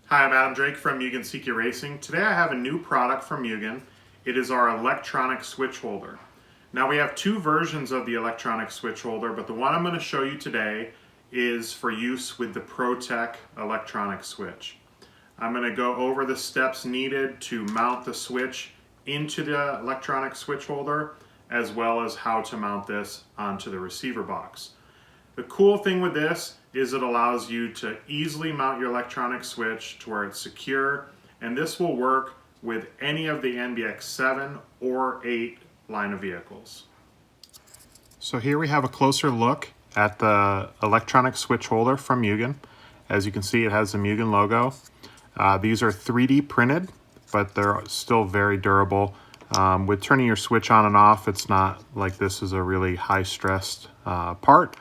Hi, I'm Adam Drake from Mugen Seiki Racing. Today I have a new product from Mugen. It is our electronic switch holder. Now we have two versions of the electronic switch holder, but the one I'm going to show you today is for use with the Protec electronic switch. I'm going to go over the steps needed to mount the switch into the electronic switch holder, as well as how to mount this onto the receiver box. The cool thing with this is it allows you to easily mount your electronic switch to where it's secure, and this will work with any of the NBX 7 or 8 line of vehicles. So here we have a closer look at the electronic switch holder from Mugen. As you can see, it has the Mugen logo. These are 3D printed, but they're still very durable. With turning your switch on and off, it's not like this is a really high-stressed part.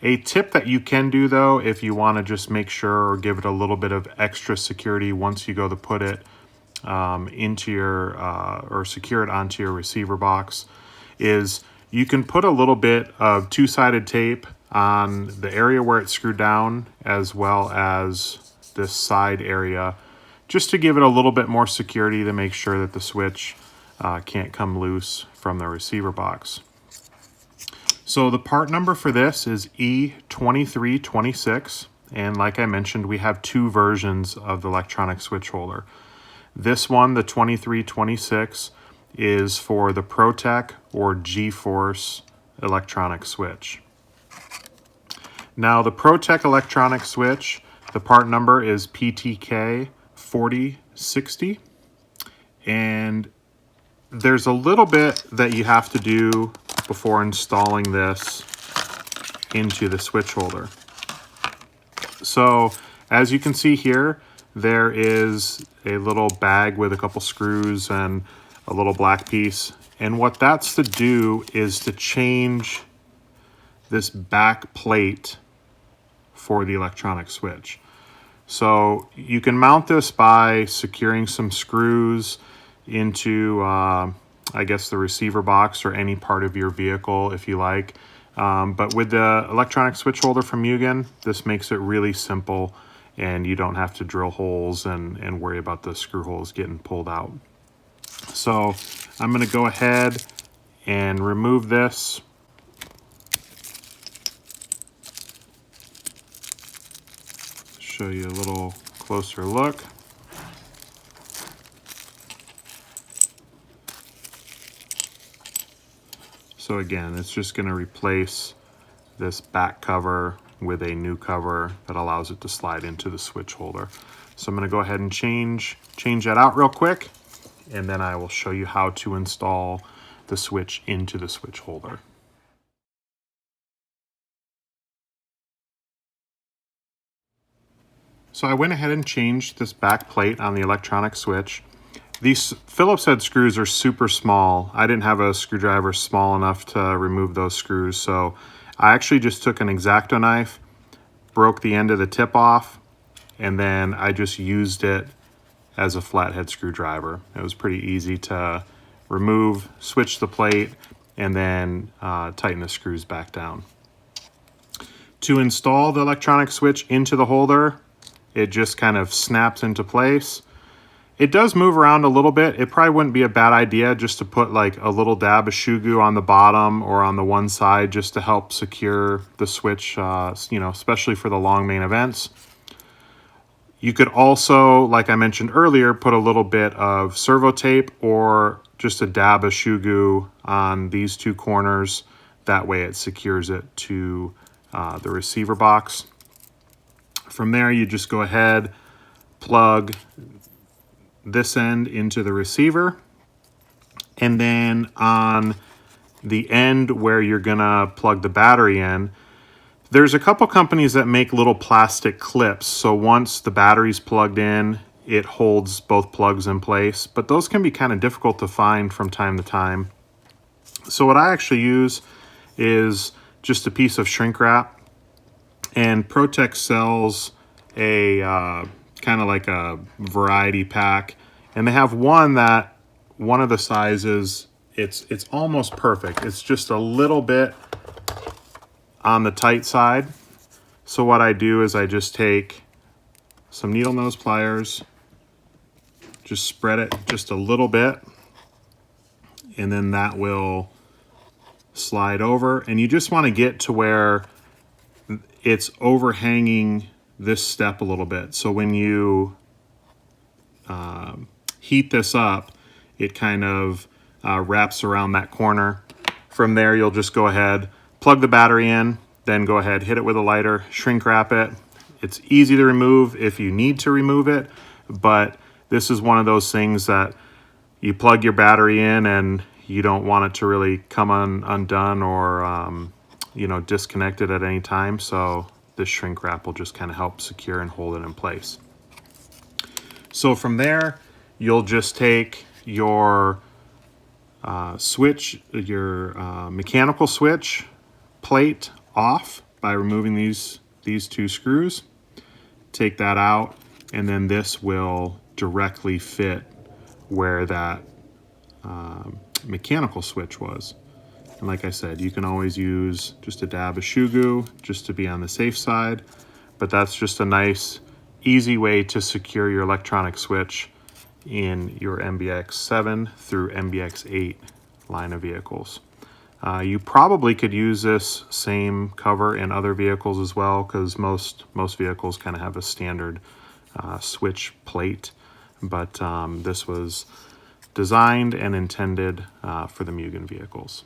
A tip that you can do, though, if you want to just make sure or give it a little bit of extra security once you go to put it into your or secure it onto your receiver box, is you can put a little bit of two-sided tape on the area where it's screwed down, as well as this side area, just to give it a little bit more security to make sure that the switch can't come loose from the receiver box. So the part number for this is E2326, and like I mentioned, we have two versions of the electronic switch holder. This one, the 2326, is for the Protec or G-Force electronic switch. Now the Protec electronic switch, the part number is PTK 4060, and there's a little bit that you have to do before installing this into the switch holder. So as you can see here, there is a little bag with a couple screws and a little black piece. And what that's to do is to change this back plate for the electronic switch. So you can mount this by securing some screws into I guess the receiver box or any part of your vehicle if you like. But with the electronic switch holder from Mugen, this makes it really simple and you don't have to drill holes and worry about the screw holes getting pulled out. So I'm going to go ahead and remove this. Show you a little closer look. So again, it's just going to replace this back cover with a new cover that allows it to slide into the switch holder. So I'm going to go ahead and change that out real quick, and then I will show you how to install the switch into the switch holder. So I went ahead and changed this back plate on the electronic switch. These Phillips head screws are super small. I didn't have a screwdriver small enough to remove those screws, so I actually just took an X-Acto knife, broke the end of the tip off, and then I just used it as a flathead screwdriver. It was pretty easy to remove, switch the plate, and then tighten the screws back down. To install the electronic switch into the holder, it just kind of snaps into place. It does move around a little bit. It probably wouldn't be a bad idea just to put like a little dab of shoe goo on the bottom or on the one side just to help secure the switch, especially for the long main events. You could also, like I mentioned earlier, put a little bit of servo tape or just a dab of shoe goo on these two corners. That way it secures it to the receiver box. From there, you just go ahead, plug this end into the receiver, and then on the end where you're gonna plug the battery in, there's a couple companies that make little plastic clips, so once the battery's plugged in, it holds both plugs in place, but those can be kind of difficult to find from time to time. So what I actually use is just a piece of shrink wrap, and Protec sells a kind of like a variety pack, and they have one of the sizes, it's almost perfect. It's just a little bit on the tight side. So what I do is I just take some needle nose pliers, just spread it just a little bit, and then that will slide over. And you just want to get to where it's overhanging this step a little bit. So when you heat this up, it kind of wraps around that corner. From there, you'll just go ahead, plug the battery in, then go ahead, hit it with a lighter, shrink wrap it. It's easy to remove if you need to remove it, but this is one of those things that you plug your battery in and you don't want it to really come undone or you know, disconnected at any time. So this shrink wrap will just kind of help secure and hold it in place. So from there, you'll just take your switch, your mechanical switch plate off by removing these two screws. Take that out, and then this will directly fit where that mechanical switch was. And like I said, you can always use just a dab of shoe glue just to be on the safe side, but that's just a nice, easy way to secure your electronic switch in your MBX 7 through MBX 8 line of vehicles. You probably could use this same cover in other vehicles as well, because most vehicles kind of have a standard switch plate, but this was designed and intended for the Mugen vehicles.